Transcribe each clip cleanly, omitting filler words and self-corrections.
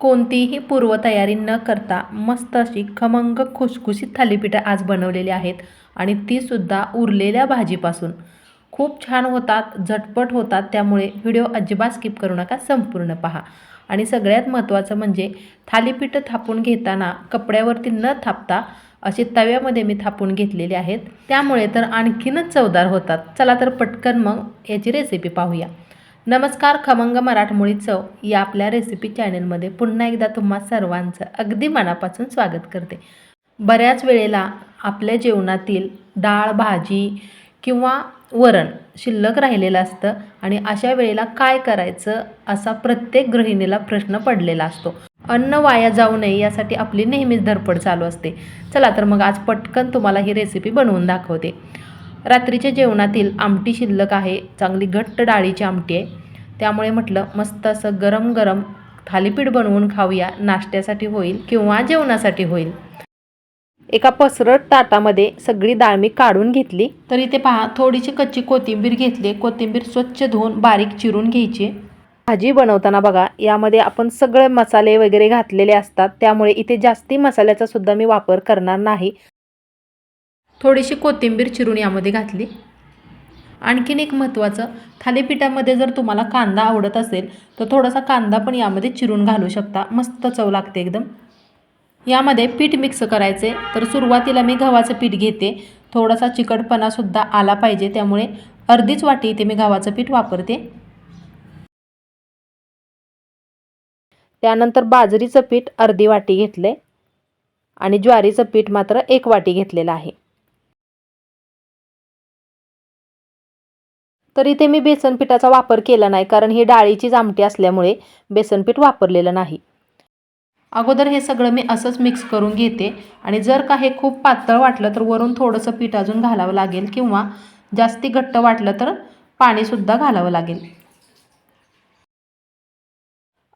कोणतीही पूर्वतयारी न करता मस्त अशी खमंग खुसखुशीत थालीपीठं आज बनवलेली आहेत आणि तीसुद्धा उरलेल्या भाजीपासून. खूप छान होतात, झटपट होतात. त्यामुळे व्हिडिओ अजिबात स्किप करू नका, संपूर्ण पहा. आणि सगळ्यात महत्त्वाचं म्हणजे थालीपीठं थापून घेताना कपड्यावरती न थापता असे तव्यामध्ये मी थापून घेतलेले आहेत. त्यामुळे तर आणखीनच चवदार होतात. चला तर पटकन मग याची रेसिपी पाहूया. नमस्कार, खमंग मराठमोळी चव या आपल्या रेसिपी चॅनलमध्ये पुन्हा एकदा तुम्हा सर्वांचं अगदी मनापासून स्वागत करते. बऱ्याच वेळेला आपल्या जेवणातील डाळ, भाजी किंवा वरण शिल्लक राहिलेलं असतं आणि अशा वेळेला काय करायचं असा प्रत्येक गृहिणीला प्रश्न पडलेला असतो. अन्न वाया जाऊ नये यासाठी आपली नेहमीच धडपड चालू असते. चला तर मग आज पटकन तुम्हाला ही रेसिपी बनवून दाखवते. रात्रीच्या जेवणातील आमटी शिल्लक आहे, चांगली घट्ट डाळीची आमटी आहे. त्यामुळे म्हटलं मस्त असं गरम गरम थालीपीठ बनवून खाऊया. नाश्त्यासाठी होईल किंवा जेवणासाठी होईल. एका पसरट ताटामध्ये सगळी डाळ मी काढून घेतली. तर इथे पहा, थोडीशी कच्ची कोथिंबीर घेतली. कोथिंबीर स्वच्छ धुवून बारीक चिरून घ्यायची. भाजी बनवताना बघा, यामध्ये आपण सगळे मसाले वगैरे घातलेले असतात. त्यामुळे इथे जास्ती मसाल्याचा सुद्धा मी वापर करणार नाही. थोडीशी कोथिंबीर चिरून यामध्ये घातली. आणखीन एक महत्त्वाचं, थालीपीठामध्ये जर तुम्हाला कांदा आवडत असेल तर थोडासा कांदा पण यामध्ये चिरून घालू शकता. मस्त चव लागते एकदम. यामध्ये पीठ मिक्स करायचे. तर सुरुवातीला मी गव्हाचं पीठ घेते. थोडासा चिकटपणासुद्धा आला पाहिजे, त्यामुळे अर्धीच वाटी इथे मी गव्हाचं पीठ वापरते. त्यानंतर बाजरीचं पीठ अर्धी वाटी घेतले आणि ज्वारीचं पीठ मात्र 1 वाटी घेतलेलं आहे. तर इथे मी बेसन पिठाचा वापर केला नाही, कारण ही डाळीचीच आमटी असल्यामुळे बेसन पीठ वापरलेलं नाही. अगोदर हे सगळं मी असंच मिक्स करून घेते आणि जर का हे खूप पातळ वाटलं तर वरून थोडंसं पीठ अजून घालावं लागेल किंवा जास्ती घट्ट वाटलं तर पाणीसुद्धा घालावं लागेल.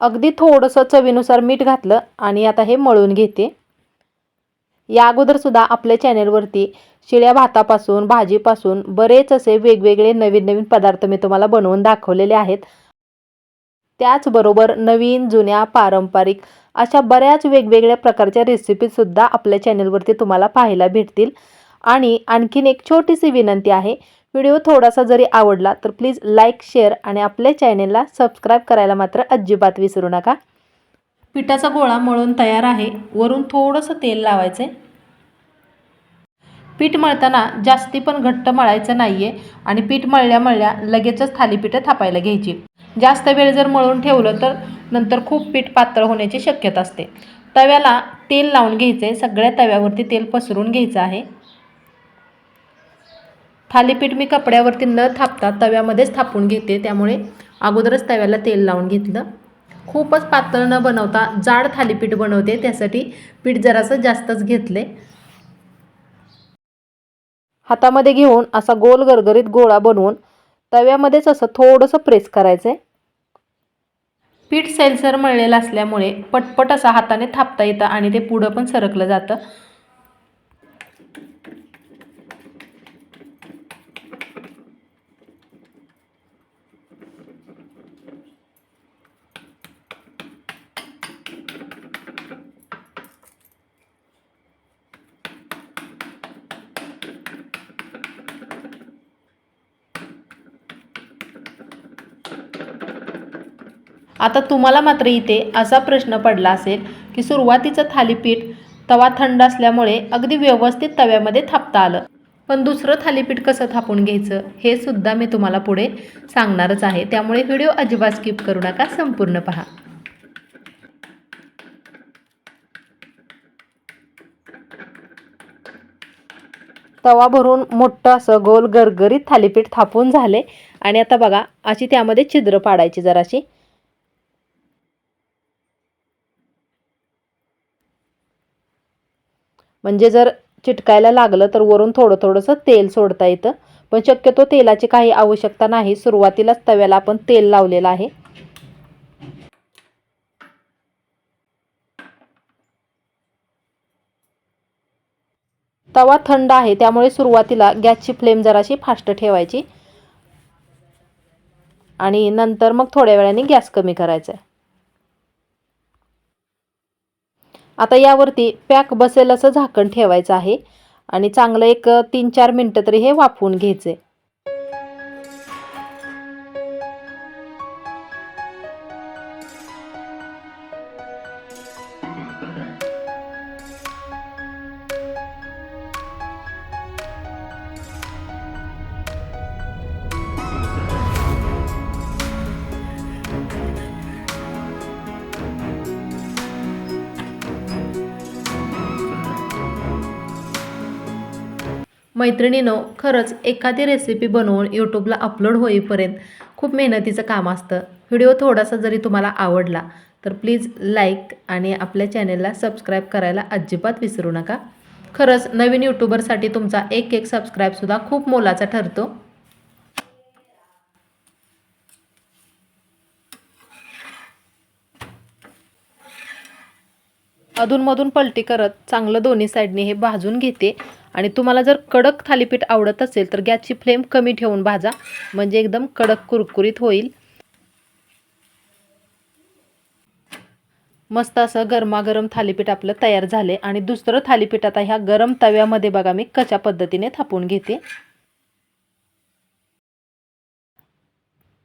अगदी थोडंसं चवीनुसार मीठ घातलं आणि आता हे मळून घेते. या अगोदरसुद्धा आपल्या चॅनेलवरती शिळ्या भातापासून, भाजीपासून बरेच असे वेगवेगळे नवीन नवीन पदार्थ मी तुम्हाला बनवून दाखवलेले आहेत. त्याचबरोबर नवीन, जुन्या, पारंपरिक अशा बऱ्याच वेगवेगळ्या प्रकारच्या रेसिपीसुद्धा आपल्या चॅनेलवरती तुम्हाला पाहायला भेटतील. आणि आणखीन एक छोटीशी विनंती आहे, व्हिडिओ थोडासा जरी आवडला तर प्लीज लाईक, शेअर आणि आपल्या चॅनेलला सबस्क्राईब करायला मात्र अजिबात विसरू नका. पिठाचा गोळा मळून तयार आहे. वरून थोडंसं तेल लावायचं आहे. पीठ मळताना जास्ती पण घट्ट मळायचं नाही आहे आणि पीठ मळल्या मळल्या लगेचच थालीपीठं थापायला घ्यायची. जास्त वेळ जर मळून ठेवलं तर नंतर खूप पीठ पातळ होण्याची शक्यता असते. तव्याला तेल लावून घ्यायचं आहे. सगळ्या तव्यावरती तेल पसरून घ्यायचं आहे. थालीपीठ मी कपड्यावरती न थापता तव्यामध्येच थापून घेते, त्यामुळे अगोदरच तव्याला तेल लावून घेतलं. खूपच पातळ न बनवता जाड थालीपीठ बनवते, त्यासाठी पीठ जरासं जास्तच घेतले. हातामध्ये घेऊन असा गोल गरगरीत गोळा बनवून तव्यामध्येच असं थोडंसं प्रेस करायचं आहे. पीठ सैलसर मळलेलं असल्यामुळे पटपट असं हाताने थापता येतं आणि ते पुढं पण सरकलं जातं. आता तुम्हाला मात्र इथे असा प्रश्न पडला असेल की सुरुवातीचं थालीपीठ तवा थंड असल्यामुळे अगदी व्यवस्थित तव्यामध्ये थापता आलं, पण दुसरं थालीपीठ कसं थापून घ्यायचं हे सुद्धा मी तुम्हाला पुढे सांगणारच आहे. त्यामुळे व्हिडिओ अजिबात स्किप करू नका, संपूर्ण पहा. तवा भरून मोठं असं गोल गरगरीत थालीपीठ थापून झाले आणि आता बघा, अशी त्यामध्ये छिद्र पाडायची जराशी. म्हणजे जर चिटकायला लागलं तर वरून थोडं थोडंसं तेल सोडता येतं, पण शक्यतो तेलाची काही आवश्यकता नाही. सुरुवातीलाच तव्याला आपण तेल लावलेलं आहे. तवा थंड आहे, त्यामुळे सुरुवातीला गॅसची फ्लेम जराशी फास्ट ठेवायची आणि नंतर मग थोड्या वेळाने गॅस कमी करायचा आहे. आता यावरती पॅक बसेल असं झाकण ठेवायचं आहे आणि चांगलं एक 3-4 मिनटं तरी हे वाफवून घ्यायचे. मैत्रिणींनो, खरंच एखादी रेसिपी बनवून यूट्यूबला अपलोड होईपर्यंत खूप मेहनतीचं काम असतं. व्हिडिओ थोडासा जरी तुम्हाला आवडला तर प्लीज लाईक आणि आपल्या चॅनेलला सबस्क्राईब करायला अजिबात विसरू नका. खरंच नवीन यूट्यूबरसाठी तुमचा एक सबस्क्राईबसुद्धा खूप मोलाचा ठरतो. अधूनमधून पलटी करत चांगलं दोन्ही साईडने हे भाजून घेते. आणि तुम्हाला जर कडक थालीपीठ आवडत असेल तर गॅसची फ्लेम कमी ठेवून भाजा, म्हणजे एकदम कडक कुरकुरीत होईल. मस्त असं गरमागरम थालीपीठ आपलं तयार झाले. आणि दुसरं थालीपीठ आता ह्या गरम तव्यामध्ये बघा मी कशा पद्धतीने थापून घेते.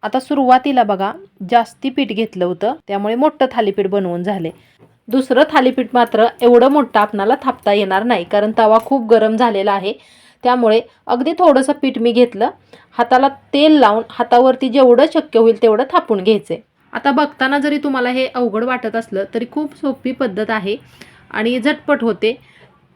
आता सुरुवातीला बघा जास्ती पीठ घेतलं होतं, त्यामुळे मोठं थालीपीठ बनवून झाले. दुसरं थालीपीठ मात्र एवढं मोठं आपणाला थापता येणार नाही, कारण तवा खूप गरम झालेला आहे. त्यामुळे अगदी थोडंसं पीठ मी घेतलं, हाताला तेल लावून हातावरती जेवढं शक्य होईल तेवढं थापून घ्यायचे. आता बघताना जरी तुम्हाला हे अवघड वाटत असलं तरी खूप सोपी पद्धत आहे आणि झटपट होते.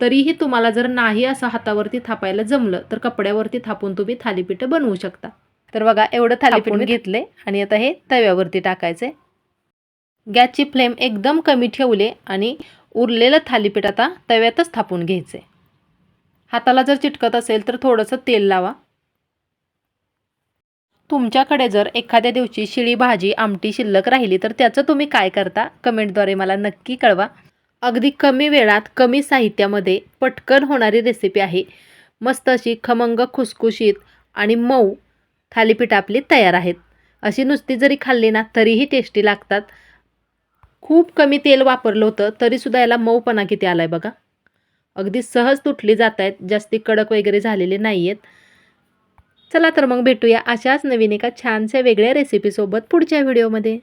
तरीही तुम्हाला जर नाही असं हातावरती थापायला जमलं तर कपड्यावरती थापून तुम्ही थालीपीठ बनवू शकता. तर बघा एवढं थालीपीठ घेतले आणि आता हे तव्यावरती टाकायचे. गॅसची फ्लेम एकदम कमी ठेवले आणि उरलेलं थालीपीठ आता तव्यातच थापून घ्यायचे. हाताला जर चिटकत असेल तर थोडंसं तेल लावा. तुमच्याकडे जर एखाद्या दिवशी शिळी भाजी आमटी शिल्लक राहिली तर त्याचं तुम्ही काय करता कमेंटद्वारे मला नक्की कळवा. अगदी कमी वेळात कमी साहित्यामध्ये पटकन होणारी रेसिपी आहे. मस्त अशी खमंग खुसखुशीत आणि मऊ थालीपीठ आपली तयार आहेत. अशी नुसती जरी खाल्ली ना तरीही टेस्टी लागतात. खूप कमी तेल वापरलं होतं तरीसुद्धा याला मऊपणा किती आला आहे बघा. अगदी सहज तुटली जात आहेत, जास्ती कडक वगैरे झालेले नाही आहेत. चला तर मग भेटूया अशाच नवीन एका छानशा वेगळ्या रेसिपीसोबत पुढच्या व्हिडिओमध्ये.